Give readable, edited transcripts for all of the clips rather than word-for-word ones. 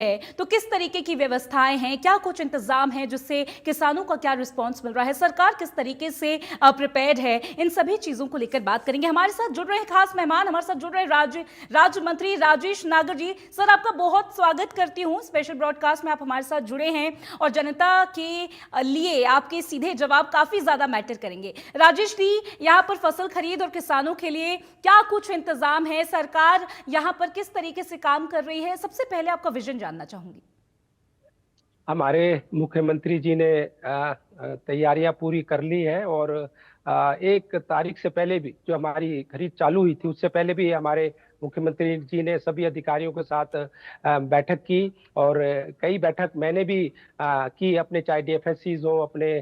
है तो किस तरीके की व्यवस्थाएं हैं, क्या कुछ इंतजाम है, जिससे किसानों का क्या रिस्पांस मिल रहा है, सरकार किस तरीके से प्रिपेयर्ड है, इन सभी चीजों को लेकर बात करेंगे। हमारे साथ जुड़ रहे खास मेहमान, हमारे साथ जुड़ रहे राज्य मंत्री राजेश नागर जी। सर, आपका बहुत स्वागत करती हूं स्पेशल ब्रॉडकास्ट में, आप हमारे साथ जुड़े हैं और जनता के लिए आपके सीधे जवाब काफी ज्यादा मैटर करेंगे। राजेश जी, यहाँ पर फसल खरीद और किसानों के लिए क्या कुछ इंतजाम है, सरकार यहाँ पर किस तरीके से काम कर रही है, सबसे पहले आपका विजन जानना चाहूंगी। हमारे मुख्यमंत्री जी ने तैयारियां पूरी कर ली है और 1 तारीख से पहले भी जो हमारी खरीद चालू हुई थी उससे पहले भी हमारे मुख्यमंत्री जी ने सभी अधिकारियों के साथ बैठक की और कई बैठक मैंने भी की अपने, चाहे डीएफएससीज हो, अपने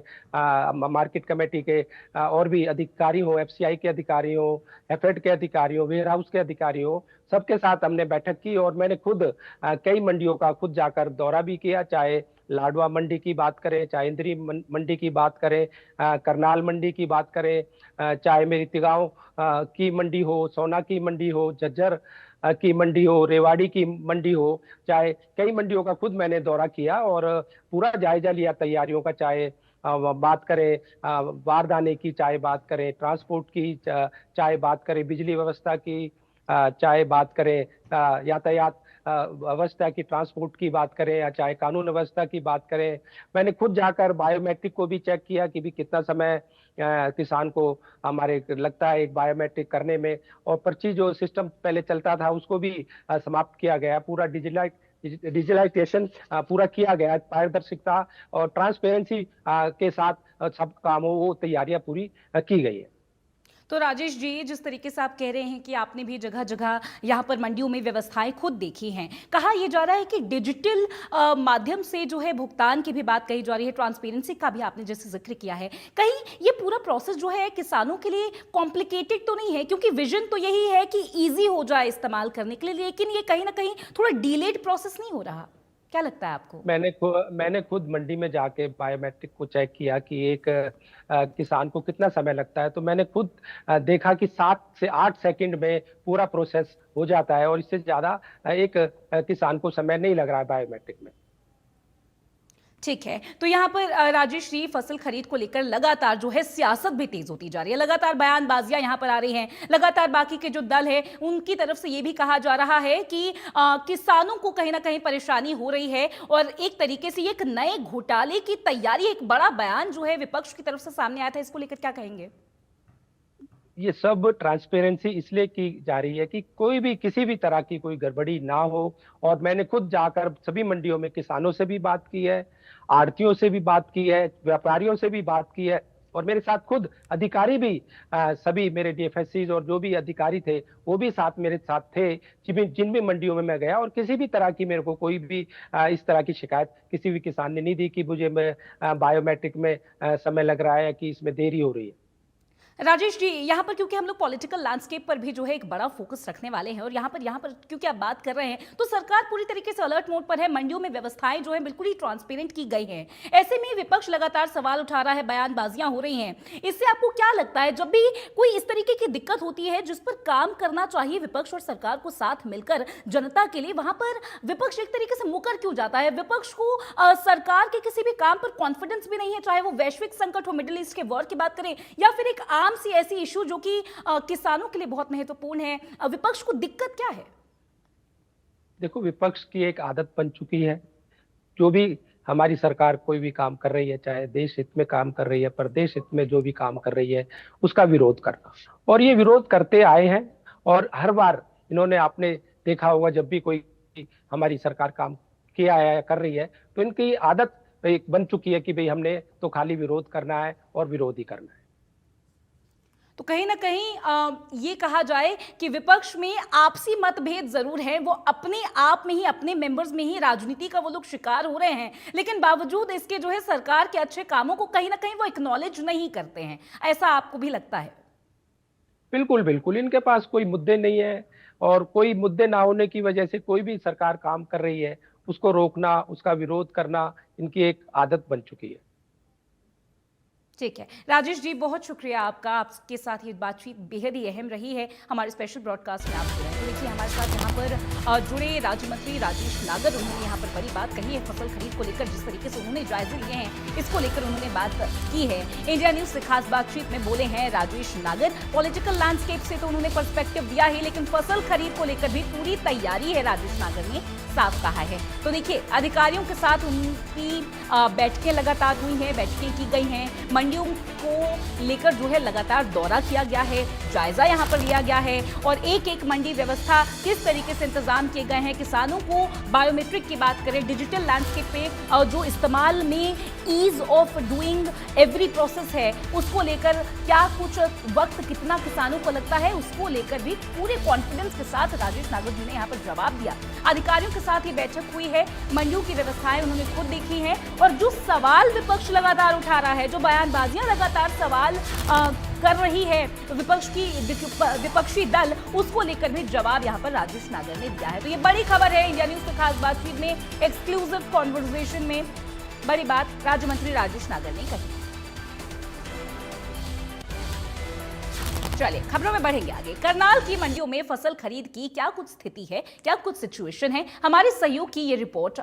मार्केट कमेटी के और भी अधिकारी हो, एफसीआई के अधिकारी हो, एफएड के अधिकारी हो, वेयर हाउस के अधिकारी हो, सबके साथ हमने बैठक की और मैंने खुद कई मंडियों का खुद जाकर दौरा भी किया, चाहे लाडवा मंडी की बात करें, चाहे इंद्री मंडी की बात करें, करनाल मंडी की बात करें, चाहे मेरी तिगांव की मंडी हो, सोना की मंडी हो, झज्जर की मंडी हो, रेवाड़ी की मंडी हो, चाहे कई मंडियों का खुद मैंने दौरा किया और पूरा जायजा लिया तैयारियों का, चाहे बात करें बारदाने की, चाहे बात करें ट्रांसपोर्ट की, चाहे बात करें बिजली व्यवस्था की, चाहे बात करें यातायात व्यवस्था की, ट्रांसपोर्ट की बात करें, या चाहे कानून व्यवस्था की बात करें। मैंने खुद जाकर बायोमेट्रिक को भी चेक किया कि भी कितना समय किसान को हमारे लगता है एक बायोमेट्रिक करने में, और पर्ची जो सिस्टम पहले चलता था उसको भी समाप्त किया गया, पूरा डिजिटलाइजेशन पूरा किया गया, पारदर्शिता और ट्रांसपेरेंसी के साथ सब काम हो, वो तैयारियां पूरी की गई है। तो राजेश जी, जिस तरीके से आप कह रहे हैं कि आपने भी जगह जगह यहाँ पर मंडियों में व्यवस्थाएं खुद देखी हैं, कहा यह जा रहा है कि डिजिटल माध्यम से जो है भुगतान की भी बात कही जा रही है, ट्रांसपेरेंसी का भी आपने जैसे जिक्र किया है, कहीं ये पूरा प्रोसेस जो है किसानों के लिए कॉम्प्लिकेटेड तो नहीं है? क्योंकि विजन तो यही है कि ईजी हो जाए इस्तेमाल करने के लिए, लेकिन ये कहीं ना कहीं थोड़ा डिलेड प्रोसेस नहीं हो रहा? क्या लगता है आपको? मैंने खुद मंडी में जाके बायोमेट्रिक को चेक किया कि एक किसान को कितना समय लगता है, तो मैंने खुद देखा कि 7 से 8 सेकंड में पूरा प्रोसेस हो जाता है और इससे ज्यादा एक किसान को समय नहीं लग रहा है बायोमेट्रिक में। ठीक है, तो यहाँ पर राजेश जी, फसल खरीद को लेकर लगातार जो है सियासत भी तेज होती जा रही है, लगातार बयानबाजियां यहाँ पर आ रही हैं, लगातार बाकी के जो दल है उनकी तरफ से ये भी कहा जा रहा है कि किसानों को कहीं ना कहीं परेशानी हो रही है और एक तरीके से एक नए घोटाले की तैयारी, एक बड़ा बयान जो है विपक्ष की तरफ से सामने आया था, इसको लेकर क्या कहेंगे? ये सब ट्रांसपेरेंसी इसलिए की जा रही है कि कोई भी किसी भी तरह की कोई गड़बड़ी ना हो, और मैंने खुद जाकर सभी मंडियों में किसानों से भी बात की है, आड़तियों से भी बात की है, व्यापारियों से भी बात की है, और मेरे साथ खुद अधिकारी भी सभी मेरे डीएफएससीज और जो भी अधिकारी थे वो भी साथ मेरे साथ थे, जिन भी मंडियों में मैं गया, और किसी भी तरह की मेरे को कोई भी इस तरह की शिकायत किसी भी किसान ने नहीं दी कि मुझे बायोमेट्रिक में समय लग रहा है कि इसमें देरी हो रही है। राजेश जी, यहाँ पर क्योंकि हम लोग पॉलिटिकल लैंडस्केप पर भी जो है एक बड़ा फोकस रखने वाले हैं और यहाँ पर क्योंकि आप बात कर रहे हैं, तो सरकार पूरी तरीके से अलर्ट मोड पर है, मंडियों में व्यवस्थाएं जो है बिल्कुल ही ट्रांसपेरेंट की गई हैं। ऐसे में विपक्ष लगातार सवाल उठा रहा है, बयानबाजियां हो रही हैं, इससे आपको क्या लगता है जब भी कोई इस तरीके की दिक्कत होती है जिस पर काम करना चाहिए विपक्ष और सरकार को साथ मिलकर जनता के लिए, वहां पर विपक्ष एक तरीके से मुकर क्यों जाता है? विपक्ष को सरकार के किसी भी काम पर कॉन्फिडेंस भी नहीं है, चाहे वो वैश्विक संकट हो, मिडिल ईस्ट के वॉर की बात करें, या फिर एक आम सी ऐसी इशू जो कि किसानों के लिए बहुत महत्वपूर्ण है, विपक्ष को दिक्कत क्या है? देखो, विपक्ष की एक आदत बन चुकी है, जो भी हमारी सरकार कोई भी काम कर रही है, चाहे देश हित में काम कर रही है, प्रदेश हित में जो भी काम कर रही है, उसका विरोध करना, और ये विरोध करते आए हैं। और हर बार इन्होंने, आपने देखा होगा, जब भी कोई हमारी सरकार काम किया है, कर रही है, तो इनकी आदत एक बन चुकी है कि भाई हमने तो खाली विरोध करना है और विरोध ही करना है। तो कहीं ना कहीं ये कहा जाए कि विपक्ष में आपसी मतभेद जरूर है, वो अपने आप में ही, अपने मेंबर्स में ही राजनीति का वो लोग शिकार हो रहे हैं, लेकिन बावजूद इसके जो है सरकार के अच्छे कामों को कहीं ना कहीं वो एक्नॉलेज नहीं करते हैं, ऐसा आपको भी लगता है? बिल्कुल बिल्कुल, इनके पास कोई मुद्दे नहीं है, और कोई मुद्दे ना होने की वजह से कोई भी सरकार काम कर रही है उसको रोकना, उसका विरोध करना इनकी एक आदत बन चुकी है। ठीक है राजेश जी, बहुत शुक्रिया आपका। आपके साथ ये बातचीत बेहद ही अहम रही है हमारे स्पेशल ब्रॉडकास्ट में आप जुड़े हैं। तो देखिए हमारे साथ यहाँ पर जुड़े राज्य मंत्री राजेश नागर, उन्होंने यहाँ पर बड़ी बात कही है फसल खरीद को लेकर। जिस तरीके से उन्होंने जायजे लिए हैं इसको लेकर उन्होंने बात की है। इंडिया न्यूज से खास बातचीत में बोले हैं राजेश नागर। पॉलिटिकल लैंडस्केप से तो उन्होंने पर्सपेक्टिव दिया है, लेकिन फसल खरीद को लेकर भी पूरी तैयारी है, राजेश नागर ने साफ कहा है। तो देखिए अधिकारियों के साथ उनकी बैठकें लगातार हुई हैं, बैठकें की गई हैं, मंडियों को लेकर जो है लगातार दौरा किया गया है, जायजा यहां पर लिया गया है और एक एक मंडी व्यवस्था किस तरीके से इंतजाम किए गए हैं। किसानों को बायोमेट्रिक की बात करें, डिजिटल लैंडस्केप पे जो इस्तेमाल में ease of doing every process है उसको लेकर क्या कुछ वक्त कितना किसानों को लगता है, उसको लेकर भी पूरे कॉन्फिडेंस के साथ राजेश नागर जी ने यहाँ पर जवाब दिया। अधिकारियों के साथ ही बैठक हुई है, मंडियों की व्यवस्थाएं उन्होंने खुद देखी है और जो सवाल विपक्ष लगातार उठा रहा है, जो बयानबाजियां लगातार सवाल कर रही है विपक्षी दल, उसको लेकर भी जवाब यहां पर राजेश नागर ने दिया है। तो ये बड़ी खबर है इंडिया न्यूज की खास बातचीत में, एक्सक्लूसिव कॉन्वर्सेशन में बड़ी बात राज्य मंत्री राजेश नागर ने कही। चलिए खबरों में बढ़ेंगे आगे। करनाल की मंडियों में फसल खरीद की क्या कुछ स्थिति है, क्या कुछ सिचुएशन है, हमारे सहयोग की ये रिपोर्ट